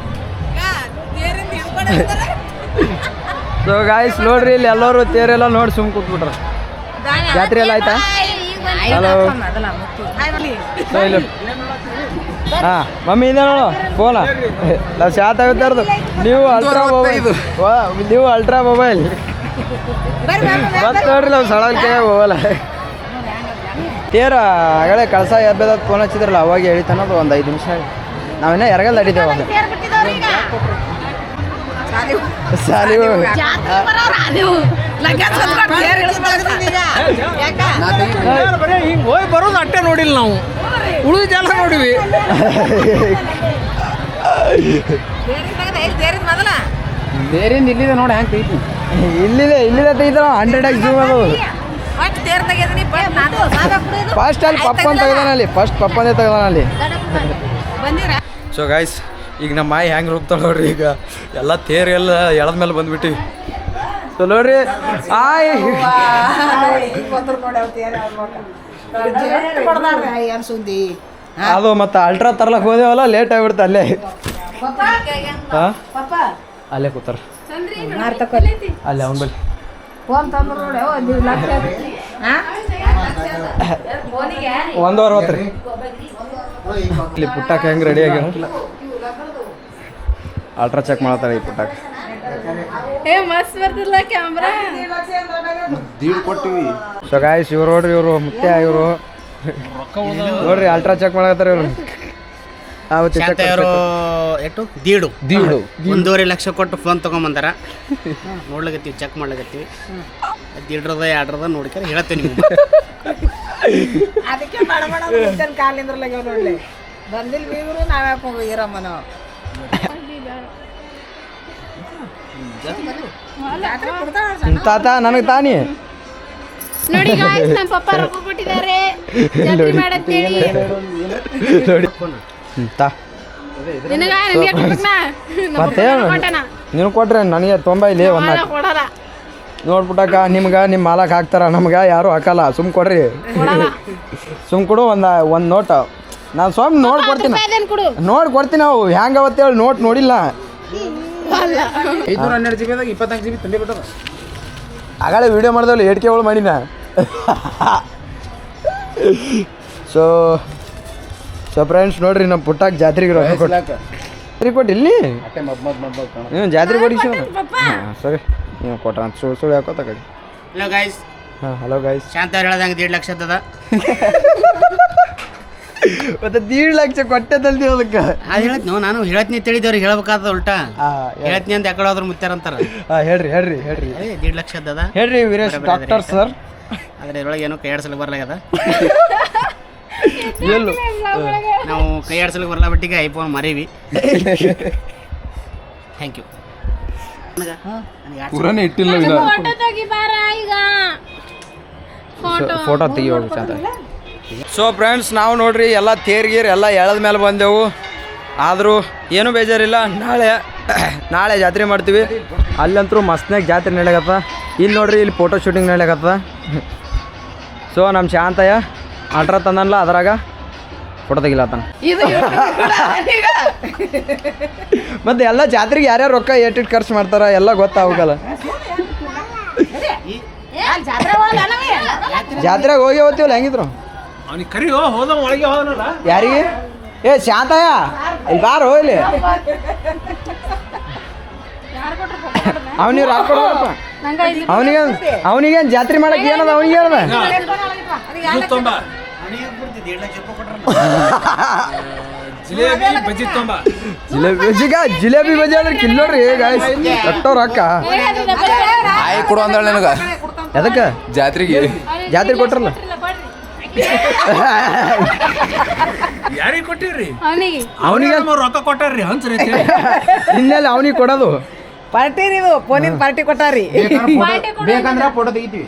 S1: ಸೊ ಗಾಯ್ಸ್ ನೋಡ್ರಿ, ಇಲ್ಲಿ ಎಲ್ಲರೂ ತೇರೆಲ್ಲ ನೋಡಿ ಸುಮ್ ಕೂತ್ಬಿಟ್ರ. ಜಾತ್ರೆ ಎಲ್ಲ ಆಯ್ತಾ? ಹಲೋ. ಸೊ ಇಲ್ಲಿ ಹಾಂ ಮಮ್ಮಿ ಇದೆ ನೋಡು ಫೋನ. ನಾವು ಶಾತ್ ಆಗುತ್ತಾರ್ದು. ನೀವು ಅಲ್ಟ್ರಾ ಮೊಬೈಲ್, ನೀವು ಅಲ್ಟ್ರಾ ಮೊಬೈಲ್ ಮತ್ತೆ ನೋಡ್ರಿ, ನಾವು ಸಡಲ್ ಕೈ ಹೋಗಲ್ಲ. ತೇರ ಆಗಲೇ ಕಳಸ ಎಬ್ಬದ ಫೋನ್ ಹಚ್ಚಿದ್ರಲ್ಲ, ಅವಾಗ ಹೇಳಿತಾನದು ಒಂದು 5 ನಿಮಿಷ. ನಾವಿನ್ನ ಎರಗಲ್ ಅಡಿದ್ದೇವೆ ಅವಾಗ. ಸಾಲಿ
S5: ಹಿಂಗೆ ಹೋಗಿ ಬರೋದು ಅಟ್ಟೆ ನೋಡಿಲ್ಲ ನಾವು, ಉಳಿದ ಜನ ನೋಡಿವಿ. ಬೇರಿಂದ ಇಲ್ಲಿದೆ ನೋಡಿ ಹೆಂಗೆ ತೆಗಿತೀನಿ.
S1: ಇಲ್ಲಿದೆ ತೆಗಿತಾರ 100x ಜೂಮ್ ಅದು. ಫಸ್ಟ್ ಅಲ್ಲಿ ಪಪ್ಪನ್ ತೆಗ್ದಾನ, ಅಲ್ಲಿ ಫಸ್ಟ್ ಪಪ್ಪನೇ ತೆಗ್ದಾನ ಅಲ್ಲಿ. ಸೊ ಗೈಸ್ ಈಗ ನಮ್ಮ ಮಾಯಿ ಹೆಂಗೆ ರೂಪ್ತಾಳೆ ನೋಡ್ರಿ. ಈಗ ಎಲ್ಲ ತೇರು ಎಲ್ಲ ಎಳದ ಮೇಲೆ ಬಂದ್ಬಿಟ್ಟಿವಿ. ಸೊ ನೋಡ್ರಿ ಆಯ್ ಅದು ಮತ್ತೆ ಅಲ್ಟ್ರಾ ತರ್ಲಕ್ಕೆ ಹೋದೇವಲ್ಲ, ಲೇಟ್ ಆಗಿಬಿಡ್ತು ಅಲ್ಲೇ. ಹಾಂ ಅಲ್ಲೇ ಕೂತಾರ ಅಲ್ಲೇ ಅವನ ಬಳಿ. $1.60 ರೀ. ಇಲ್ಲಿ ಪುಟ್ಟಕ್ಕೆ ಹೆಂಗೆ ರೆಡಿ ಆಗ್ಯಾವ, ಅಲ್ಟ್ರಾ ಚೆಕ್ ಮಾಡ್ತಾರೆ ಈ ಪುಟ್ಟಕ್ಕೆ. ಸೊ ಗಾಯ್ಸ್ ಇವ್ರು ನೋಡ್ರಿ, ಇವರು ಮುತ್ತೆ ಇವರು ನೋಡ್ರಿ ಅಲ್ಟ್ರಾ ಚೆಕ್ ಮಾಡತ್ತಾರ ಇವರು.
S5: ದೀಡು 1.5 ಲಕ್ಷ ಕೊಟ್ಟು ಫೋನ್ ತೊಗೊಂಬಂದಾರ. ನೋಡ್ಲಾಗತ್ತೀವಿ, ಚೆಕ್ ಮಾಡ್ಲಾಗತ್ತೀವಿ. ದೀಡ್ರದ 2 ನೋಡ್ಕಾರ ಹೇಳ್ತೇನೆ ನಿಮ್ಗೆ.
S6: ಅದಕ್ಕೆ ಕಾಲಿಂದ್ರಲಾಗ ನೋಡ್ಲಿ ಬಂದಿಲ್ ಬೀಗರು ನಾವ್ಯಾಕೆ ಹೋಗಿರಮ್ಮ ನಾವು.
S1: ತಾತ ನನಗೆ ತಾನಿ
S7: ನೋಡಿ ಗಾಯ್ಸ್, ನಮ್ಮ ಪಪ್ಪ ರೊಕ್ಕ ಕೊಟ್ಟಿದ್ದಾರೆ ಜಾತ್ರೆ ಮಾಡಂತೇಳಿ.
S1: ನೋಡಿ ತಾ
S7: ನಿನಗ ನನಗೆ ಕೊಟ್ಟನಾ?
S1: ಮತ್ತೇನು ನೀವು ಕೊಟ್ರೆ ನನಗೆ ತೊಂಬೈಲಿ ಒಂದು
S7: ಕೊಡಲ್ಲ.
S1: ನೋಡ್ಬಿಟ್ಟಕ್ಕ ನಿಮ್ಗೆ ನಿಮ್ಮ ಮಾಲಕ್ ಹಾಕ್ತಾರ, ನಮ್ಗೆ ಯಾರು ಹಾಕಲ್ಲ. ಸುಮ್ ಕೊಡ್ರಿ, ಸುಮ್ ಕೊಡು ಒಂದು ನೋಟ್. ನಾನು ಸ್ವಾಮಿ ನೋಡ್ಕೊಡ್ತೀನಿ, ನೋಡ್ಕೊಡ್ತೀನಿ. ನಾವು ಹೆಂಗೆ ಅವತ್ತೇಳಿ ನೋಟ್ ನೋಡಿಲ್ಲ.
S5: 512 GB 24 GB ತುಂಬಿ ಬಿಟ್ಟದ.
S1: ಆಗಾಳೆ ವಿಡಿಯೋ ಮಾಡಿದವಲ್ಲ 8K ಮಾಡಿನ. ಸೊ ಫ್ರೆಂಡ್ಸ್ ನೋಡ್ರಿ, ನಮ್ಮ ಪುಟ್ಟಕ್ಕೆ ಜಾತ್ರೆಗೆ ರೊಕ್ಕ ಕೊಟ್ಟು ಇಲ್ಲಿ ಜಾತ್ರೆ ಕೊಡಿ. ಸರಿ ನೀವು ಕೊಟ್ರ ಅಂತ ಸುಳ್ಳು ಹಾಕೋತ ಕಡೆ.
S5: Hello guys.
S1: ಹಾಂ ಹಲೋ ಗೈಸ್.
S5: ಶಾಂತ ಹೇಳ್ದಂಗೆ 1.5 ಲಕ್ಷ ಅದ.
S1: ಮತ್ತೆ 1.5 ಲಕ್ಷ ಕೊಟ್ಟದಲ್ಲಿ ಅದಕ್ಕೆ
S5: ಅದು ಹೇಳತ್ ನಾನು ಹೇಳ್ತೀನಿ ತಿಳಿದವ್ರಿಗೆ ಹೇಳ್ಬೇಕಾದ ಉಲ್ಟಾ ಹೇಳ್ತೀನಿ ಅಂತ ಯಾಕಡೆ ಹೋದ್ರು ಮುತ್ತಾರಂತಾರ.
S1: ಹೇಳ್ರಿ
S5: 1.5 ಲಕ್ಷ ಅದ.
S1: ಹೇಳ್ರಿ ವೀರೇಶ್ ಡಾಕ್ಟರ್ ಸರ್.
S5: ಆದ್ರೆ ಇದ್ರೊಳಗೆ ಏನೋ ಕೈ ಆಡ್ಸಲಿಕ್ಕೆ ಬರ್ಲಾಗದ.
S1: ಎಲ್ಲು
S5: ನಾವು ಕೈ ಆಡ್ಸಲಿಕ್ಕೆ ಬರ್ಲಾ ಬಿಟ್ಟಿಗೆ ಐಫೋನ್ ಮರೀವಿ. Thank you.
S3: ಪೂರಾನೇ ಇಟ್ಟಿಲ್ಲ
S7: ಫೋಟೋ ತೆಗಿ ಬಾರ ಈಗ
S1: ಫೋಟೋ ತೆಗಿಯೋದು ಚಂದ. ಸೊ ಫ್ರೆಂಡ್ಸ್ ನಾವು ನೋಡ್ರಿ ಎಲ್ಲ ತೇರ್ಗೀರ್ ಎಲ್ಲ ಎಳೆದ ಮೇಲೆ ಬಂದೆವು. ಆದರೂ ಏನೂ ಬೇಜಾರಿಲ್ಲ. ನಾಳೆ ಜಾತ್ರೆ ಮಾಡ್ತೀವಿ. ಅಲ್ಲಂತರೂ ಮಸ್ತ್ನಾಗ ಜಾತ್ರೆ ನಡೆಯಕತ್ತ. ಇಲ್ಲಿ ನೋಡ್ರಿ ಇಲ್ಲಿ ಫೋಟೋ ಶೂಟಿಂಗ್ ನಡೆಯಕತ್ತ. ಸೊ ನಮ್ಮ ಶಾಂತಯ್ಯ ಅಲ್ಟ್ರಾ ತಂದನಲ್ಲ ಅದ್ರಾಗ ಫೋಟೋ ತೆಗಿಲತ್ತಾನ. ಮತ್ತು ಎಲ್ಲ ಜಾತ್ರೆಗೆ ಯಾರ್ಯಾರು ರೊಕ್ಕ ಏಟಿಟ್ಟು ಖರ್ಚು ಮಾಡ್ತಾರ ಎಲ್ಲ ಗೊತ್ತಾಗಲ್ಲ. ಜಾತ್ರೆಗೆ ಹೋಗಿ ಹೋಗ್ತೀವಲ್ಲ ಹೆಂಗಿದ್ರು
S3: ಅವ್ನಿಗೆ ಕರಿಯೋ ಹೋದ ಒಳಗೆ ಹೋದನಲ್ಲ.
S1: ಯಾರಿಗೆ? ಏ ಶಾಂತಯ್ಯ ಇಲ್ಲಿ ಬಾರೋ ಇಲ್ಲಿ. ಅವನಿಗೆ ರೊಕ್ಕ ಕೊಡಪ್ಪ. ಅವನಿಗೇನು ಜಾತ್ರೆ ಮಾಡಕ್ಕೆ ಏನದ ಅವನಿಗೆ ಏನದ? ಜಿಲೇಬಿ ಬಜ್ಜಿ ಅಂದ್ರೆ ಕಿಲ್ಲೋಡ್ರಿ ಎಷ್ಟೋ ರೊಕ್ಕ
S3: ಆಯ್ ಕೊಡು ಅಂದಳ ನನಗ
S1: ಎದಕ್ಕೆ ಜಾತ್ರೆ ಕೊಟ್ರಲ್ಲ.
S3: ಯಾರಿಗೆ ಕೊಟ್ಟಿವ್ರಿ?
S1: ಅವನಿಗೆ
S3: ರೊಕ್ಕ ಕೊಟ್ಟಾರ್ರಿ ಹಂಚ್ರಿ.
S1: ಇನ್ನೆಲ್ಲ ಅವನಿಗೆ ಕೊಡೋದು
S6: ಪಾರ್ಟಿ ನೀವು ಫೋನಿನ ಪಾರ್ಟಿ ಕೊಟ್ಟಾರಿ.
S3: ಬೇಕಂದ್ರ ಫೋಟೋ ತೆಗಿತೀವಿ.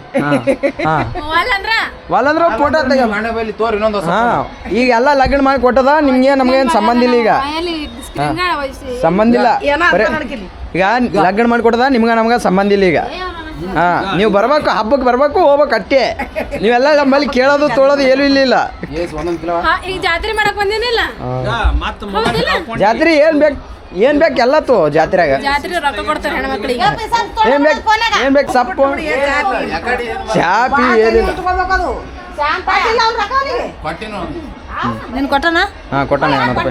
S1: ಒಲ್ಲಂದ್ರ ಫೋಟೋ
S3: ಬಲ್ಲಿ ತೋರಿ ಇನ್ನೊಂದು
S1: ಈಗ ಎಲ್ಲ ಲಗ್ನ ಮಾಡಿ ಕೊಟ್ಟದ ನಿಮ್ಗೆ ನಮ್ಗೇನು ಸಂಬಂಧ ಇಲ್ಲ. ಈಗ ಸಂಬಂಧ ಇಲ್ಲ. ಈಗ ಲಗ್ನ ಮಾಡಿ ಕೊಟ್ಟದ ನಿಮ್ಗೆ ನಮ್ಗೆ ಸಂಬಂಧ ಇಲ್ಲ. ಈಗ ನೀವು ಬರ್ಬೇಕು, ಹಬ್ಬಕ್ಕೆ ಬರ್ಬೇಕು, ಹೋಗ್ಬೇಕು ಅಟ್ಟೆ. ನೀವೆಲ್ಲ ನಮ್ಮಲ್ಲಿ ಕೇಳೋದು ತೊಳೋದು ಏನೂ ಇಲ್ಲ.
S7: ಈಗ ಜಾತ್ರೆ ಮಾಡಕ್ ಬಂದಿನಿಲ್ಲ.
S1: ಜಾತ್ರೆ ಏನ್ ಬೇಕು ಎಲ್ಲ ತೋ ಜಾತ್ರೆಗ.
S7: ಜಾತ್ರೆ ರೊಕ್ಕ ಕೊಡ್ತಾರೆ ಹೆಣ್ಮಕ್ಳಿಗೆ.
S1: ಏನ್ ಬೇಕು ಸಪ್ಪು ಚಾಪಿ ಏನಿಲ್ಲ.
S7: ನೀನು ಕೊಟ್ಟನ?
S1: ಹಾಂ ಕೊಟ್ಟಾನೆ 50 ರೂಪಾಯಿ.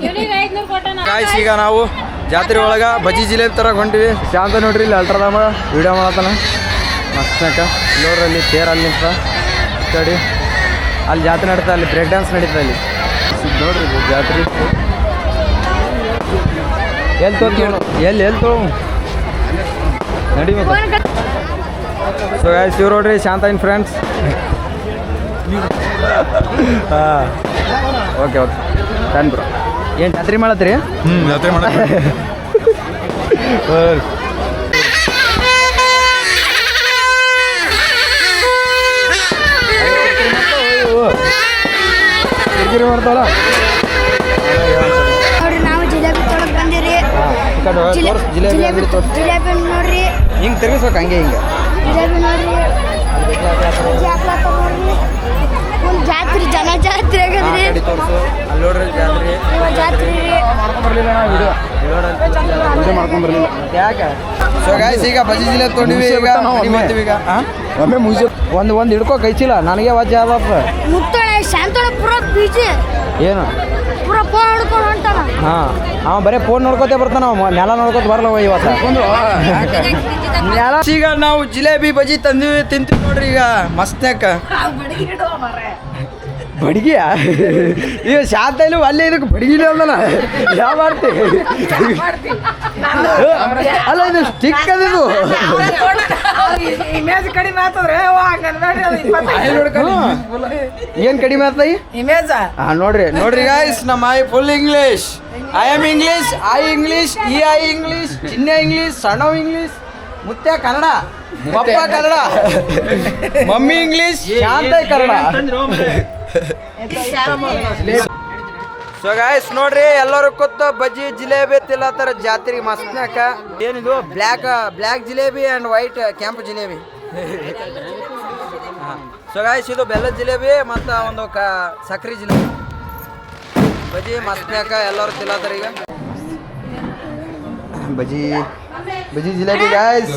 S7: ಇವನಿಗೆ 500 ಕೊಟ್ಟನ.
S1: ಗಾಯ್ಸ್ ಈಗ ನಾವು ಜಾತ್ರೆ ಒಳಗೆ ಬಜ್ಜಿ ಜಿಲೇಬಿ ತರ ಹೊಂಟಿವಿ. ಶಾಂತ ನೋಡ್ರಿ ಇಲ್ಲಿ ಅಲ್ಟ್ರಾದಾಮ ವಿಡಿಯೋ ಮಾಡತ್ತಾನ ಮಸ್ತ್ನಾಕ. ಇಲ್ಲೋಡ್ರಲ್ಲಿ ತೇರಲ್ಲಿ ನಿಂತ ಕಡಿ ಅಲ್ಲಿ ಜಾತ್ರೆ ನಡೀತಾ, ಅಲ್ಲಿ ಬ್ರೇಕ್ ಡ್ಯಾನ್ಸ್ ನಡೀತಾ. ಅಲ್ಲಿ ನೋಡ್ರಿ ಜಾತ್ರೆ ಎಲ್ಲಿ ತೋತೀವಿ ಎಲ್ಲಿ ತೋ ನಡಿ ಮತ್ತೆ. ಸೊ ಗಾಯ್ಸ್ ಇವ್ರು ನೋಡ್ರಿ ಶಾಂತ ಇನ್ ಫ್ರೆಂಡ್ಸ್. ಹಾಂ ಓಕೆ ಡನ್ ಬ್ರೋ. ಏನು ಜಾತ್ರೆ ಮಾಡತ್ರಿ?
S3: ಜಾತ್ರೆ ಮಾಡ
S1: ಕಿರಿಕಿರಿ ಮಾಡ್ತಾವಲ್ಲ.
S8: ನೋಡ್ರಿ ನಾವು ಜಿಲೇಬಿ ತೊಳಕ್ ಬಂದಿರಿ.
S1: ಜಿಲೇಬಿ ಅಂಗಡಿ ತೋರಿಸಿ.
S8: ಜಿಲೇಬಿ ನೋಡ್ರಿ
S1: ಹಿಂಗೆ ತಿರ್ಗಿಸ್ಬೇಕು ಹಂಗೆ ಹಿಂಗೆ.
S8: ಜಿಲೇಬಿ ನೋಡ್ರಿ ನೋಡ್ರಿ ಒಂದು ಜಾತ್ರೆ ಜಾತ್ರೆ ಆಗದ್ರಿ.
S1: ತೋರಿಸು ಅಲ್ಲಿ ನೋಡ್ರಿ ಜಾತ್ರೆ.
S8: ಜಾತ್ರೆ
S1: ಬರ್ಲಿಲ್ಲ ನಾ ವಿಡಿಯೋ ಮಾಡ್ಕೊಂಡ್ ಬರ್ಲಿಲ್ಲ ಯಾಕೆ? ಸೊ ಗಾಯ್ಸ್ ಈಗ ಬಜ್ಜಿ ಜಿಲೇಬಿ ತೊಗೊಂಡಿವಿ. ಈಗ ಮಾಡ್ತೀವಿ. ಈಗ ಒಮ್ಮೆ ಮುಗಿಸಿ ಒಂದು ಹಿಡ್ಕೋ ಕೈಚಿಲ್ಲ ನನಗೆ ವಜ್ಜೆ ಆದಪ್ಪ.
S8: ಮುತ್ತಳೆ ಶಾಂತಳ ಪೂರ ಬೀಜಿ
S1: ಏನು
S8: ಪೂರ ಫೋನ್ ಹಿಡ್ಕೊಂಡು ಹೊಂಟಾನ.
S1: ಹಾಂ ಅವ ಬರೀ ಫೋನ್ ನೋಡ್ಕೋತೇ ಬರ್ತಾನ. ನೆಲ ನೋಡ್ಕೋತ ಬರಲ್ಲ ಇವತ್ತು. ಈಗ ನಾವು ಜಿಲೇಬಿ ಬಜ್ಜಿ ತಂದಿವಿ ತಿಂತೀವಿ ನೋಡ್ರಿ. ಈಗ ಮಸ್ತ್ಯಾಕ ಬಡಿಗೆಯ ಈಗ ಶಾಂತೈಲು ಅಲ್ಲೇ ಇದಕ್ಕೆ ಬಡಿಗಿಲ್ಲ ಅಂದನ ಯಾವ ಮಾಡ್ತೀವಿ. ಅಲ್ಲ ಇದು ಸ್ಟಿಕ್ ಅದು
S6: ಇಮೇಜ್ ಕಡಿಮೆ ಆಗ್ತದ್ರಿ.
S1: ಏನು ಕಡಿಮೆ ಆಗ್ತೈ
S6: ಇಮೇಜ್.
S1: ಹಾಂ ನೋಡ್ರಿ ಗಾಯ್ಸ್ ನಮ್ಮ I full English. I am English, I English, I English, ಚಿನ್ನ ಇಂಗ್ಲೀಷ್, ಸಣ್ಣ ಇಂಗ್ಲೀಷ್, ಮುತ್ಯ ಕನ್ನಡ, ಪಪ್ಪ ಕನ್ನಡ, ಮಮ್ಮಿ ಇಂಗ್ಲೀಷ್, ಶಾಂತ ಕನ್ನಡ. ಸೊ ಗಾಯ್ಸ್ ನೋಡ್ರಿ ಎಲ್ಲರೂ ಕೂತು ಬಜ್ಜಿ ಜಿಲೇಬಿ ತಿಲ್ಲತ್ತಾರ ಜಾತ್ರೆಗೆ ಮಸ್ತ್ನಾಕ. ಏನಿದು ಬ್ಲ್ಯಾಕ್ ಜಿಲೇಬಿ ಆ್ಯಂಡ್ ವೈಟ್ ಕೆಂಪು ಜಿಲೇಬಿ. ಸೊ ಗಾಯ್ಸ್ ಇದು ಬೆಲ್ಲದ ಜಿಲೇಬಿ ಮತ್ತು ಒಂದು ಸಕ್ರೆ ಜಿಲೇಬಿ ಬಜ್ಜಿ ಮಸ್ತ್ನಾಕ ಎಲ್ಲರೂ ತಿಲ್ಲತ್ತಾರ. ಈಗ ಬಜ್ಜಿ ಜಿಲೇಬಿ ಗಾಯ್ಸ್.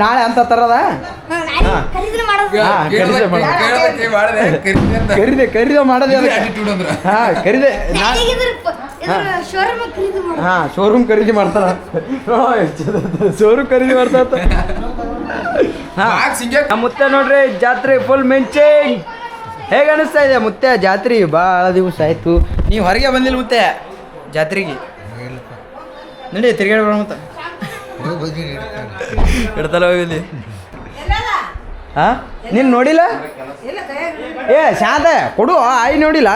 S1: ನಾಳೆ ಅಂತ ತರದ ಕರಿದೆ ಮಾಡೋದೇ. ಹಾಂ ಕರಿದೆ ಹಾಂ ಶೋರೂಮ್ ಖರೀದಿ ಮಾಡ್ತಾರ. ಶೋರೂಮ್ ಖರೀದಿ ಮಾಡ್ತಾರ. ಹಾಂ ಮುತ್ತೆ ನೋಡ್ರಿ ಜಾತ್ರೆ ಫುಲ್ ಮೆಂಚಿಂಗ್. ಹೇಗೆ ಅನಿಸ್ತಾ ಇದೆ ಮುತ್ತೆ ಜಾತ್ರೆ? ಭಾಳ ದಿವಸ ಆಯ್ತು. ನೀವು ಹೊರಗೆ ಬಂದಿಲ್ಲ ಮುತ್ತೆ ಜಾತ್ರೆಗೆ. ನಡಿ ತಿರ್ಗಾಡಿ ಬರೋ ಮತ್ತೆ ಇಡ್ತಲ್ಲ ಹೋಗಿಲ್ಲಿ. ಹಾಂ ನೀನು ನೋಡಿಲ್ಲ ಏ ಶಾಂತ ಕೊಡು ಆಯಿ ನೋಡಿಲ್ಲ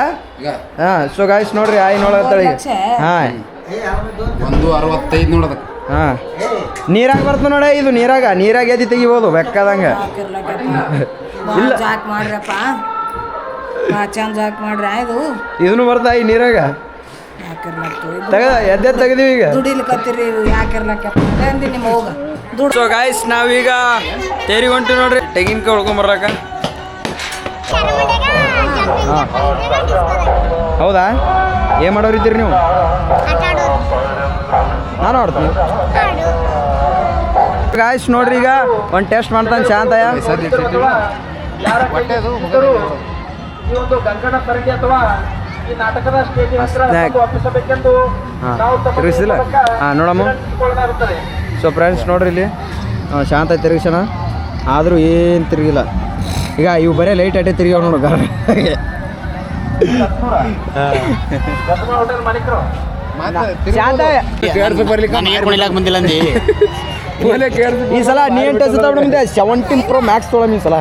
S1: ಹಾಂ ಸೊ ಗಾಯ್ಸ್ ನೋಡ್ರಿ ಆಯಿ ನೋಡತ್ತಾಳೆ ಈಗ ಹಾಂ
S9: 165 ನೋಡೋದಕ್ಕೆ
S1: ಹಾಂ ನೀರಾಗ ಬರ್ತದೆ ನೋಡ ಇದು ನೀರಾಗ ಎದ್ದು ತೆಗಿಬೋದು ಬೆಕ್ಕದಂಗೆ ಇಲ್ಲ
S6: ಜಾಕ್ ಮಾಡ್ರಪ್ಪ ಚಂದ ಜಾಕ್ ಮಾಡ್ರಿ ಇದು
S1: ಇದನ್ನು ಬರ್ತಾ ಈ ನೀರಾಗ
S6: ಯಾಕಿರ್ಲತ್ತು
S1: ಎದ್ದೆ ತೆಗ್ದೀವಿ ಈಗ
S6: ದುಡಿಲಿಕತ್ತೀರಿ ಯಾಕಿರ್ಲಕ್ಕಪ್ಪ ಅಂದಿ ನಿಮ್ಮ ಹೋಗ ದುಡ್ಡು
S1: ಸೊ ಗಾಯ್ಸ್ ನಾವೀಗ ತೇರಿಗೆ ಹೊಂಟಿವಿ ನೋಡ್ರಿ ತೆಂಗಿನಕಾಯಿ ಹೊಡ್ಕೊಂಬರ್ಲಾಕ ಹಾಂ ಹೌದಾ ಏನು ಮಾಡೋರಿದ್ದೀರಿ ನೀವು ನಾನು ಆಡ್ತೀನಿ ಗಾಯ್ಸ್ ನೋಡ್ರಿ ಈಗ ಒಂದು ಟೆಸ್ಟ್ ಮಾಡ್ತಾನೆ ಶಾಂತಯ್ಯ ತಿರುಗಿಸಿಲ್ಲ ಹಾಂ ನೋಡಮ್ಮ ಸೊ ಫ್ರೆಂಡ್ಸ್ ನೋಡ್ರಿ ಇಲ್ಲಿ ಶಾಂತ ತಿರುಗಿಸೋಣ ಆದರೂ ಏನು ತಿರುಗಿಲ್ಲ ಈಗ ಇವು ಬರೀ ಲೈಟ್ ಅಟ್ಟೆ ತಿರುಗಿ ನೋಡು ಶಾಂತ
S5: ಬಂದಿಲ್ಲ ಅಂದಿ
S1: ಈ ಸಲ ನೀ ಟೆಸ್ಟ್ ಮುಂದೆ 17 Pro Max ತೊಗೊಳಮ್ ಈ ಸಲ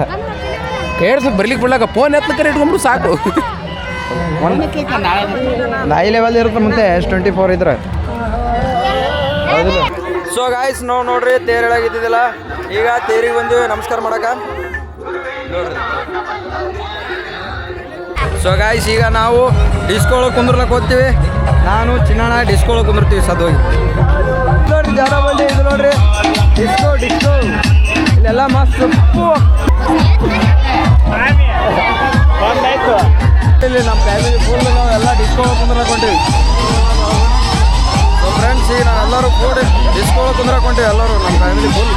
S9: ಬರ್ಲಿಕ್ಕೆ ಬಿಡ್ಲಾಕ ಫೋನ್ ಎತ್ತಕರೆ ಇಟ್ಕೊಂಡ್ರು ಸಾಕು
S1: ಹೈ ಲೆವೆಲ್ ಇರುತ್ತೆ ಮತ್ತೆ S24 ಇದ್ರೆ ಹೌದಿಲ್ಲ ಸೊ ಗಾಯ್ಸ್ ನಾವು ನೋಡ್ರಿ ತೇರು ಹೇಳಾಗಿದ್ದಿಲ್ಲ ಈಗ ತೇರಿಗೆ ಬಂದಿವಿ ನಮಸ್ಕಾರ ಮಾಡಕ ನೋಡ್ರಿ ಸೊ ಗಾಯ್ಸ್ ಈಗ ನಾವು ಡಿಸ್ಕೋ ಒಳಗೆ ಕುಂದ್ರಲಕ್ಕೆ ಹೋಗ್ತೀವಿ ನಾನು ಚಿನ್ನಣ್ಣ ಡಿಸ್ಕೋ ಒಳಗೆ ಕುಂದಿರ್ತೀವಿ ಸದ್ವಾಗಿ ನೋಡ್ರಿ ಜನ ಬಂದು ಇದು ನೋಡ್ರಿ ಡಿಸ್ಕೋ ಇಲ್ಲೆಲ್ಲ ಮಸ್ತ್ ಇಲ್ಲಿ ನಮ್ಮ ಫ್ಯಾಮಿಲಿ ಫುಲ್ ನಾವು ಎಲ್ಲ ಡಿಸ್ಕೋ ಒಳಗೆ ಕುಂದ್ರಕೊಂತೀವಿ ಸೊ ಫ್ರೆಂಡ್ಸ್ ಈಗ ನಾವು ಎಲ್ಲರೂ ಕೂಡಿ ಡಿಸ್ಕೋ ಒಳಗೆ ಕುಂದ್ರಕೊಂತೀವಿ ಎಲ್ಲರೂ ನಮ್ಮ ಫ್ಯಾಮಿಲಿ ಫುಲ್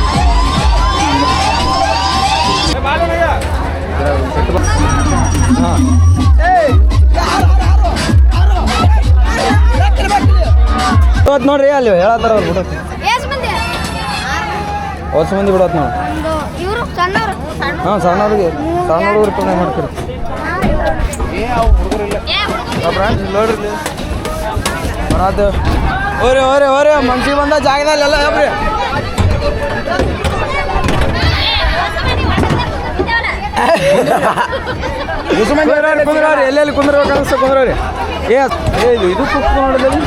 S1: ಹಾಂ ಇವತ್ತು ನೋಡ್ರಿ ಅಲ್ಲಿ ಹೇಳತ್ತಾರ ಅವ್ರು ಬಿಡೋದು ಹೊಸ ಮಂದಿ ಬಿಡೋದು ನಾವು ಹಾಂ ಸಣ್ಣವ್ರಿಗೆ ರಿಪೇರ್ ಮಾಡ್ತೀರಿ ಫ್ರೆಂಡ್ಸ್ ನೋಡ್ರಿ ಬರಾತು ಓರೆ ಮನ್ಸಿಗೆ ಬಂದ ಜಾಗದಲ್ಲೆಲ್ಲ ಹೇಳ್ರಿ ಕುಂದ್ರವ್ರಿ ಎಲ್ಲೆಲ್ಲಿ ಕುಂದ್ರಬೇಕು ಅನ್ಸ್ತ ಕುಂದ್ರವ್ರಿ ಇದು ಕುಕ್ ನೋಡಿದ್ರಿ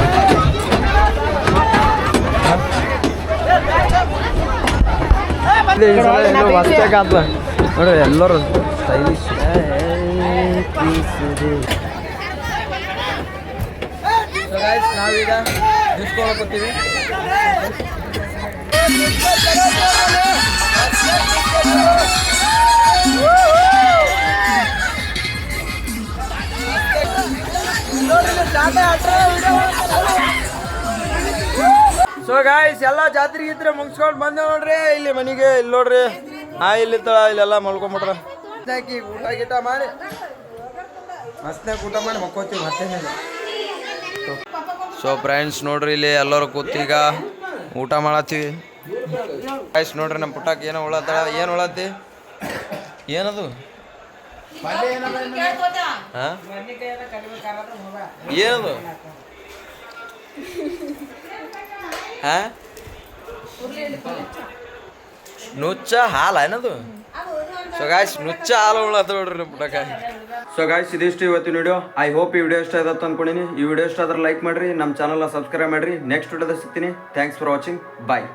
S1: ಮಸ್ತಾಗ ಅಂತ ನೋಡ್ರಿ ಎಲ್ಲರೂ ಸ್ಟೈಲಿಶ್ ನಾವೀಗ ನಿಲ್ಸ್ಕೊಳಕೋತೀವಿ ಸೊ ಗಾಯ್ಸ್ ಎಲ್ಲ ಜಾತ್ರೆ ಗೀತ್ರೆ ಮುಗಿಸ್ಕೊಂಡು ಬಂದೆ ನೋಡ್ರಿ ಇಲ್ಲಿ ಮನೆಗೆ ಇಲ್ಲಿ ನೋಡ್ರಿ ಇಲ್ಲಿ ತಳ ಇಲ್ಲೆಲ್ಲ ಮಲ್ಕೊಂಬಿಟ್ರ ಊಟ ಗೀಟ ಮಾಡಿ ಮಸ್ತಾಗಿ ಊಟ ಮಾಡಿ ಮಕ್ಕೋತೀವಿ ಮತ್ತೆ ಸೊ ಫ್ರೆಂಡ್ಸ್ ನೋಡ್ರಿ ಇಲ್ಲಿ ಎಲ್ಲರೂ ಕೂತೀಗ ಊಟ ಮಾಡತ್ತೀವಿ ಗಾಯ್ಸ್ ನೋಡ್ರಿ ನಮ್ಮ ಪುಟ್ಟಕ್ಕೆ ಏನೋ ಉಳತ್ತಳ ಏನು ಉಳತ್ತಿ ಏನದು ಹಾಂ ಏನದು ಹಾಂ ನುಚ್ಚ ಹಾಲು ಏನದು ಸೊ ಗಾಯ್ಸ್ ನುಚ್ಚ ಹಾಲು ಉಳತ್ತ ನೋಡ್ರಿ ನಮ್ಮ ಪುಟ್ಟಕ್ಕೆ ಸೊ ಗಾಯ್ಸ್ ಇದಿಷ್ಟು ಇವತ್ತಿನ ವಿಡಿಯೋ ಐ ಹೋಪ್ ಈ ವಿಡಿಯೋ ಇಷ್ಟ ಆಯ್ತು ಅನ್ಕೊಂಡಿನಿ ಈ ವಿಡಿಯೋ ಇಷ್ಟ ಆದ್ರೆ ಲೈಕ್ ಮಾಡಿರಿ ನಮ್ಮ ಚಾನಲ್ನ ಸಬ್ಸ್ಕ್ರೈಬ್ ಮಾಡಿರಿ ನೆಕ್ಸ್ಟ್ ವಿಡಿಯೋದಾಗ ಸಿಗ್ತೀನಿ ಥ್ಯಾಂಕ್ಸ್ ಫಾರ್ ವಾಚಿಂಗ್ ಬಾಯ್